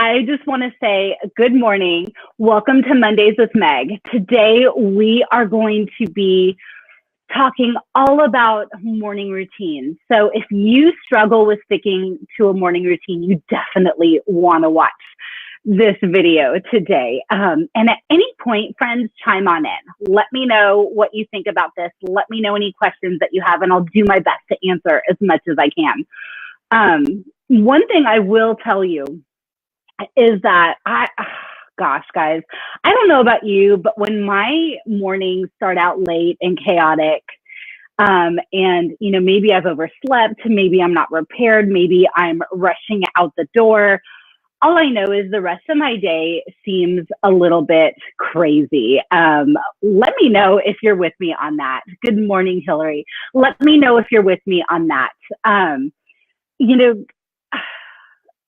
I just want to say good morning. Welcome to Mondays with Meg. Today, we are going to be talking all about morning routines. So if you struggle with sticking to a morning routine, you definitely want to watch this video today. And at any point, friends, chime on in. Let me know what you think about this. Let me know any questions that you have, and I'll do my best to answer as much as I can. One thing I will tell you is that gosh, guys, I don't know about you, but when my mornings start out late and chaotic, and maybe I've overslept, maybe I'm not prepared, maybe I'm rushing out the door, all I know is the rest of my day seems a little bit crazy. Let me know if you're with me on that. Good morning, Hillary. Let me know if you're with me on that.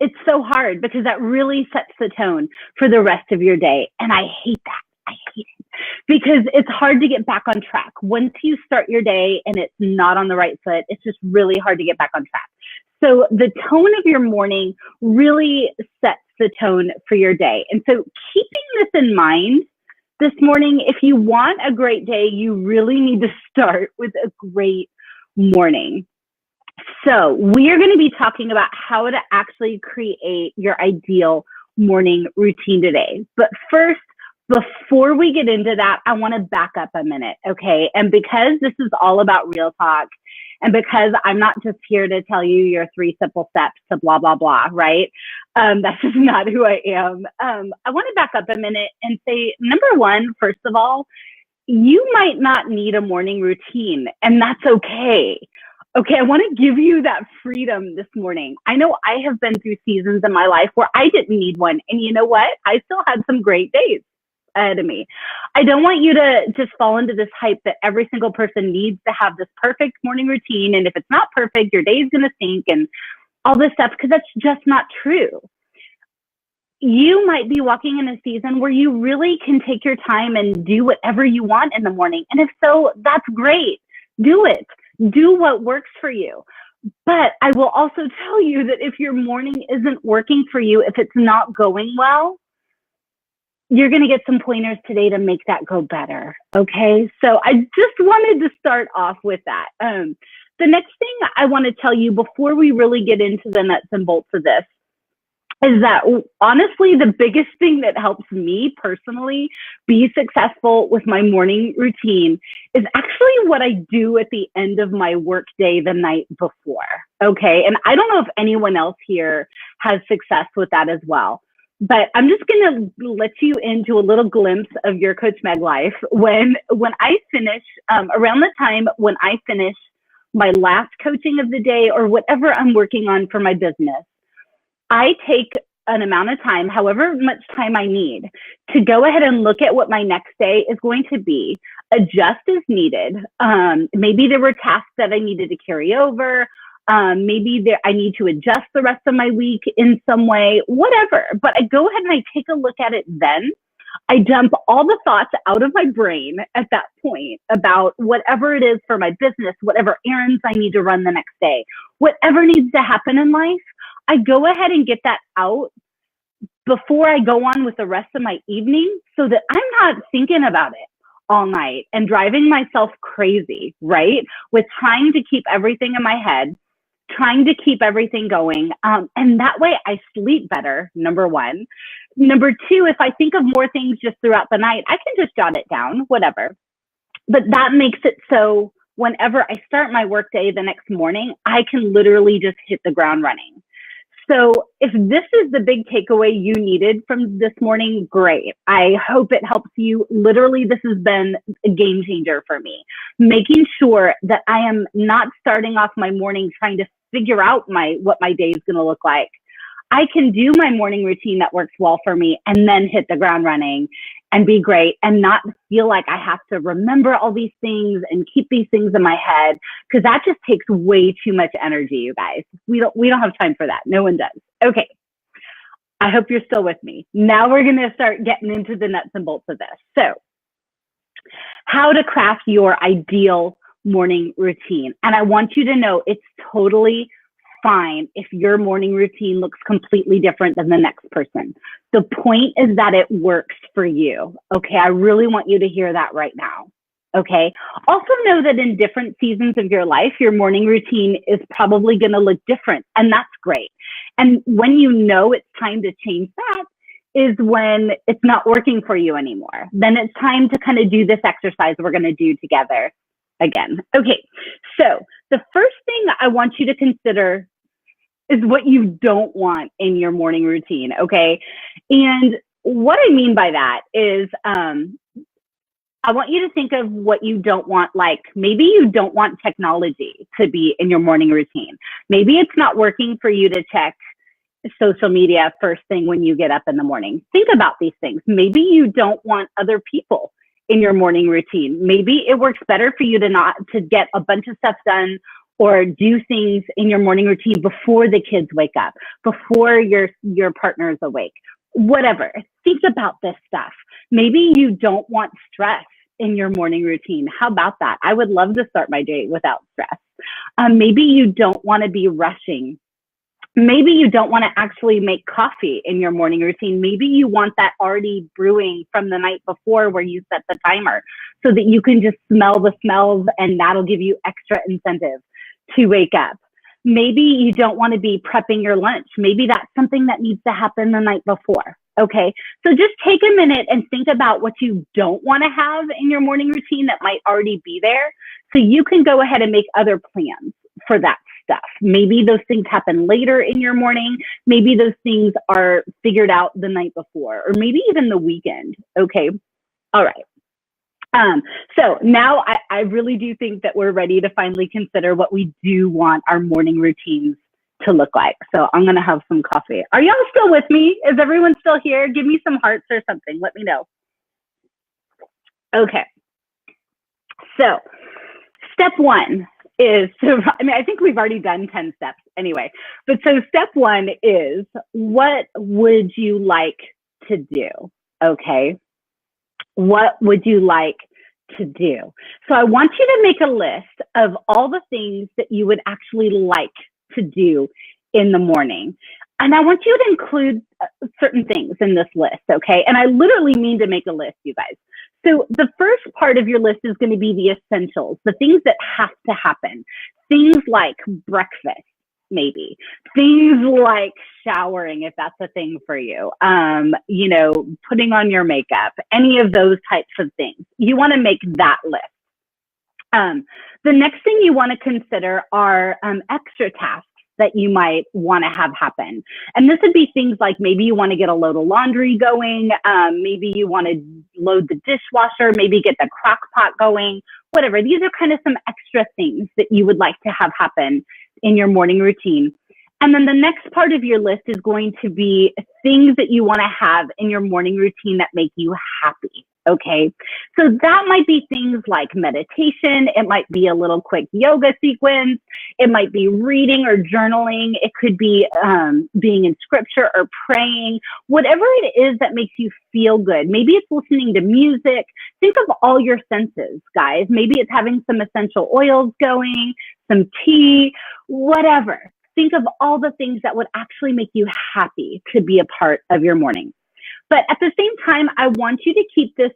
It's so hard because that really sets the tone for the rest of your day. And I hate that. I hate it because it's hard to get back on track. Once you start your day and it's not on the right foot, it's just really hard to get back on track. So the tone of your morning really sets the tone for your day. And so keeping this in mind this morning, if you want a great day, you really need to start with a great morning. So we are going to be talking about how to actually create your ideal morning routine today. But first, before we get into that, I want to back up a minute, okay? And because this is all about real talk, and because I'm not just here to tell you your 3 simple steps to blah, blah, blah, right? That's just not who I am. I want to back up a minute and say, number one, first of all, you might not need a morning routine, and that's okay. Okay, I want to give you that freedom this morning. I know I have been through seasons in my life where I didn't need one. And you know what? I still had some great days ahead of me. I don't want you to just fall into this hype that every single person needs to have this perfect morning routine. And if it's not perfect, your day is going to stink and all this stuff, because that's just not true. You might be walking in a season where you really can take your time and do whatever you want in the morning. And if so, that's great. Do it. Do what works for you. But I will also tell you that if your morning isn't working for you, if it's not going well, you're going to get some pointers today to make that go better. Okay. So I just wanted to start off with that. The next thing I want to tell you before we really get into the nuts and bolts of this is that honestly, the biggest thing that helps me personally be successful with my morning routine is actually what I do at the end of my work day the night before. Okay. And I don't know if anyone else here has success with that as well, but I'm just going to let you into a little glimpse of your Coach Meg life. When I finish, around the time when I finish my last coaching of the day or whatever I'm working on for my business, I take an amount of time, however much time I need, to go ahead and look at what my next day is going to be, adjust as needed. Maybe there were tasks that I needed to carry over. Maybe I need to adjust the rest of my week in some way, whatever. But I go ahead and I take a look at it then. I dump all the thoughts out of my brain at that point about whatever it is for my business, whatever errands I need to run the next day, whatever needs to happen in life. I go ahead and get that out before I go on with the rest of my evening so that I'm not thinking about it all night and driving myself crazy, right? With trying to keep everything in my head, trying to keep everything going. And that way I sleep better, number one. Number two, if I think of more things just throughout the night, I can just jot it down, whatever. But that makes it so whenever I start my workday the next morning, I can literally just hit the ground running. So if this is the big takeaway you needed from this morning, great. I hope it helps you. Literally, this has been a game changer for me. Making sure that I am not starting off my morning trying to figure out what my day is going to look like. I can do my morning routine that works well for me and then hit the ground running and be great and not feel like I have to remember all these things and keep these things in my head, because that just takes way too much energy, you guys. We don't have time for that. No one does. Okay. I hope you're still with me. Now we're going to start getting into the nuts and bolts of this. So, how to craft your ideal morning routine. And I want you to know it's totally fine if your morning routine looks completely different than the next person. The point is that it works for you. Okay. I really want you to hear that right now. Okay. Also know that in different seasons of your life, your morning routine is probably going to look different, and that's great. And when you know it's time to change that is when it's not working for you anymore. Then it's time to kind of do this exercise we're going to do together again. Okay. So the first thing I want you to consider is what you don't want in your morning routine. Okay. And what I mean by that is, I want you to think of what you don't want. Like maybe you don't want technology to be in your morning routine. Maybe it's not working for you to check social media first thing when you get up in the morning. Think about these things. Maybe you don't want other people in your morning routine. Maybe it works better for you to get a bunch of stuff done or do things in your morning routine before the kids wake up, before your partner is awake. Whatever. Think about this stuff. Maybe you don't want stress in your morning routine. How about that? I would love to start my day without stress. Maybe you don't want to be rushing. Maybe you don't want to actually make coffee in your morning routine. Maybe you want that already brewing from the night before where you set the timer so that you can just smell the smells and that'll give you extra incentive to wake up. Maybe you don't want to be prepping your lunch. Maybe that's something that needs to happen the night before. Okay, so just take a minute and think about what you don't want to have in your morning routine that might already be there so you can go ahead and make other plans for that stuff. Maybe those things happen later in your morning. Maybe those things are figured out the night before or maybe even the weekend. Okay, all right. So now I really do think that we're ready to finally consider what we do want our morning routines to look like. So I'm going to have some coffee. Are y'all still with me? Is everyone still here? Give me some hearts or something. Let me know. Okay. So step one is, I think we've already done 10 steps anyway, but so step one is, what would you like to do? Okay. What would you like to do? So I want you to make a list of all the things that you would actually like to do in the morning. And I want you to include certain things in this list, okay? And I literally mean to make a list, you guys. So the first part of your list is going to be the essentials, the things that have to happen. Things like breakfast, maybe. Things like showering, if that's a thing for you. Putting on your makeup, any of those types of things. You want to make that list. The next thing you want to consider are extra tasks that you might want to have happen. And this would be things like maybe you want to get a load of laundry going, maybe you want to load the dishwasher, maybe get the crock pot going, whatever. These are kind of some extra things that you would like to have happen in your morning routine. And then the next part of your list is going to be things that you want to have in your morning routine that make you happy. Okay, so that might be things like meditation. It might be a little quick yoga sequence. It might be reading or journaling. It could be being in scripture or praying, whatever it is that makes you feel good. Maybe it's listening to music. Think of all your senses, guys. Maybe it's having some essential oils going, some tea, whatever. Think of all the things that would actually make you happy to be a part of your morning. But at the same time, I want you to keep this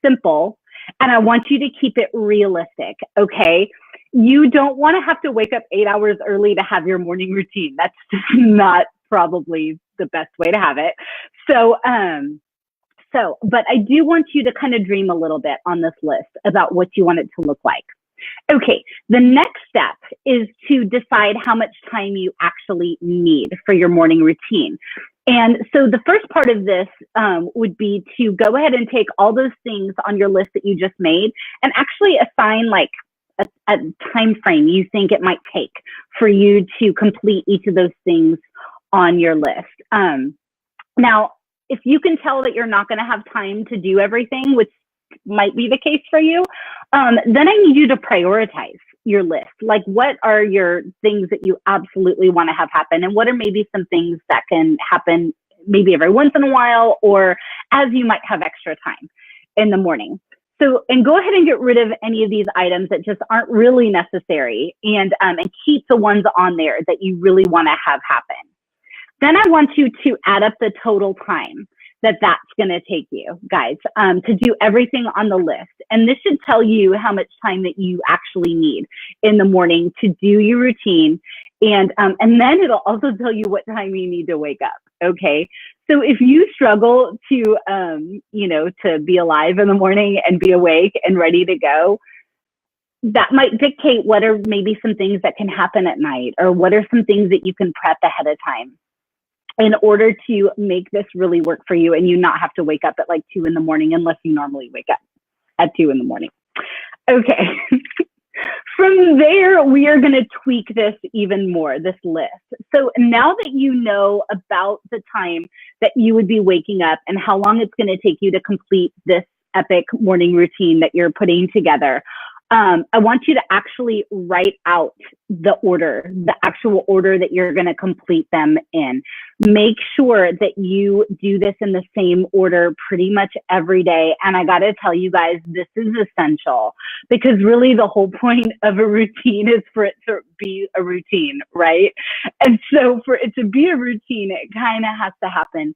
simple and I want you to keep it realistic, okay? You don't want to have to wake up 8 hours early to have your morning routine. That's just not probably the best way to have it. But I do want you to kind of dream a little bit on this list about what you want it to look like. Okay, the next step is to decide how much time you actually need for your morning routine. And so the first part of this would be to go ahead and take all those things on your list that you just made and actually assign like a time frame you think it might take for you to complete each of those things on your list. Now, if you can tell that you're not going to have time to do everything, which might be the case for you, then I need you to prioritize your list. Like, what are your things that you absolutely want to have happen? And what are maybe some things that can happen maybe every once in a while or as you might have extra time in the morning? So, and go ahead and get rid of any of these items that just aren't really necessary, and keep the ones on there that you really want to have happen. Then I want you to add up the total time that's going to take you, guys, to do everything on the list. And this should tell you how much time that you actually need in the morning to do your routine. And then it'll also tell you what time you need to wake up. Okay. So if you struggle to, to be alive in the morning and be awake and ready to go, that might dictate what are maybe some things that can happen at night, or what are some things that you can prep ahead of time in order to make this really work for you, and you not have to wake up at like 2 in the morning unless you normally wake up at 2 in the morning. Okay. From there, we are going to tweak this even more, this list. So now that you know about the time that you would be waking up and how long it's going to take you to complete this epic morning routine that you're putting together, I want you to actually write out the order, the actual order that you're going to complete them in. Make sure that you do this in the same order pretty much every day. And I got to tell you guys, this is essential, because really the whole point of a routine is for it to be a routine, right? And so for it to be a routine, it kind of has to happen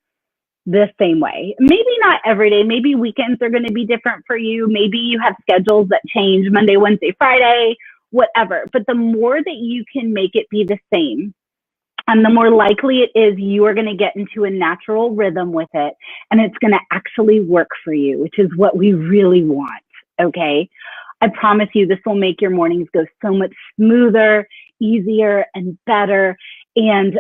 the same way. Maybe not every day. Maybe weekends are going to be different for you. Maybe you have schedules that change Monday, Wednesday, Friday, whatever. But the more that you can make it be the same, and the more likely it is you are going to get into a natural rhythm with it, and it's going to actually work for you, which is what we really want. Okay. I promise you this will make your mornings go so much smoother, easier, and better. And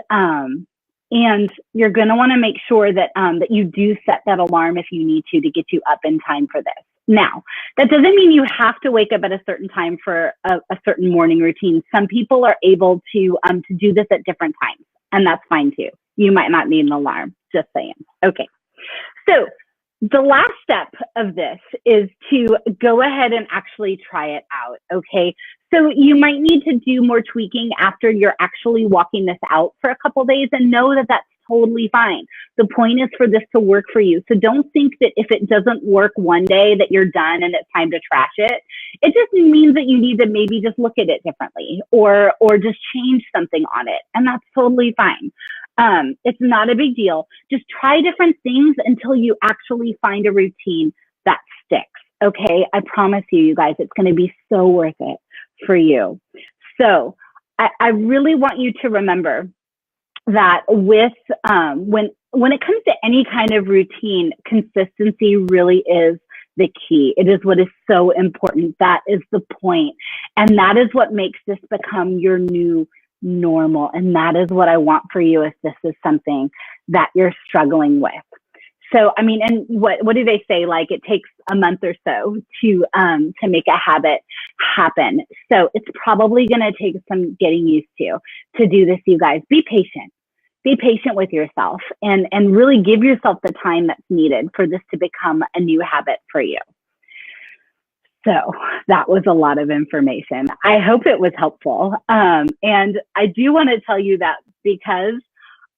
you're going to want to make sure that that you do set that alarm if you need to get you up in time for this. Now, that doesn't mean you have to wake up at a certain time for a certain morning routine. Some people are able to do this at different times, and that's fine too. You might not need an alarm, just saying. Okay. So the last step of this is to go ahead and actually try it out. Okay. So you might need to do more tweaking after you're actually walking this out for a couple of days, and know that that's totally fine. The point is for this to work for you. So don't think that if it doesn't work one day that you're done and it's time to trash it. It just means that you need to maybe just look at it differently, or just change something on it. And that's totally fine. It's not a big deal. Just try different things until you actually find a routine that sticks. Okay. I promise you, you guys, it's going to be so worth it for you. So I really want you to remember that with, when it comes to any kind of routine, consistency really is the key. It is what is so important. That is the point. And that is what makes this become your new normal. And that is what I want for you if this is something that you're struggling with. So, I mean, and what do they say? Like, it takes a month or so to make a habit happen. So it's probably going to take some getting used to do this, you guys. Be patient. Be patient with yourself, and really give yourself the time that's needed for this to become a new habit for you. So that was a lot of information. I hope it was helpful. And I do want to tell you that because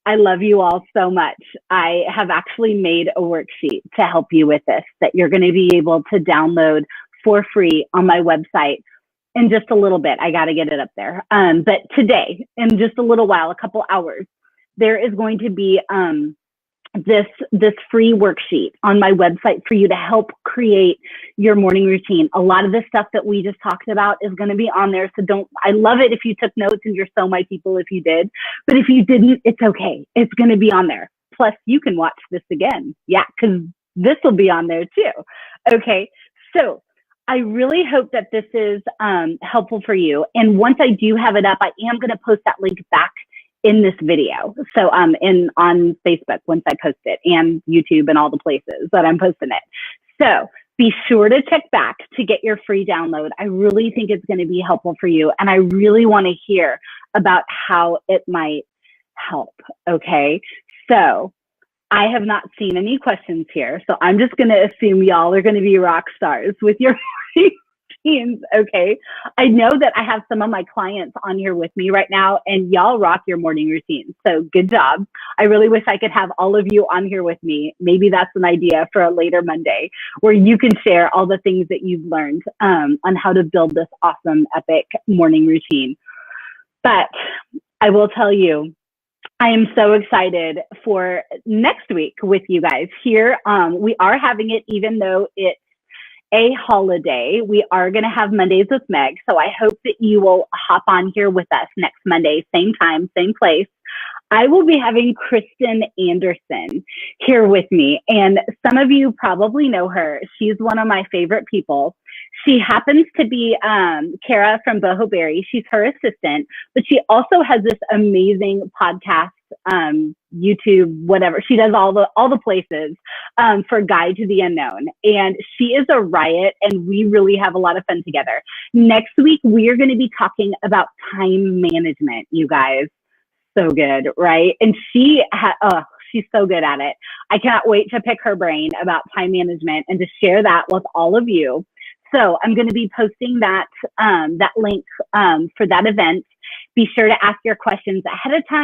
I love you all so much, I have actually made a worksheet to help you with this that you're going to be able to download for free on my website in just a little bit. I got to get it up there. But today, in just a little while, a couple hours, there is going to be this free worksheet on my website for you to help create your morning routine. A lot of the stuff that we just talked about is going to be on there. So I love it if you took notes, and you're so my people if you did. But if you didn't, it's okay. It's going to be on there. Plus, you can watch this again. Yeah, because this will be on there too. Okay, so I really hope that this is helpful for you. And once I do have it up, I am going to post that link back in this video. So on Facebook once I post it, and YouTube and all the places that I'm posting it. So be sure to check back to get your free download. I really think it's going to be helpful for you. And I really want to hear about how it might help. Okay. So I have not seen any questions here. So I'm just going to assume y'all are going to be rock stars with your routines. Okay. I know that I have some of my clients on here with me right now, and y'all rock your morning routines. So good job. I really wish I could have all of you on here with me. Maybe that's an idea for a later Monday where you can share all the things that you've learned on how to build this awesome, epic morning routine. But I will tell you, I am so excited for next week with you guys here. We are having it, even though it's a holiday. We are going to have Mondays with Meg. So I hope that you will hop on here with us next Monday, same time, same place. I will be having Kristen Anderson here with me. And some of you probably know her. She's one of my favorite people. She happens to be Kara from Boho Berry. She's her assistant, but she also has this amazing podcast, YouTube, whatever. She does all the places for Guide to the Unknown. And she is a riot, and we really have a lot of fun together. Next week, we are going to be talking about time management, you guys. So good, right? And she's so good at it. I cannot wait to pick her brain about time management and to share that with all of you. So I'm going to be posting that link for that event. Be sure to ask your questions ahead of time.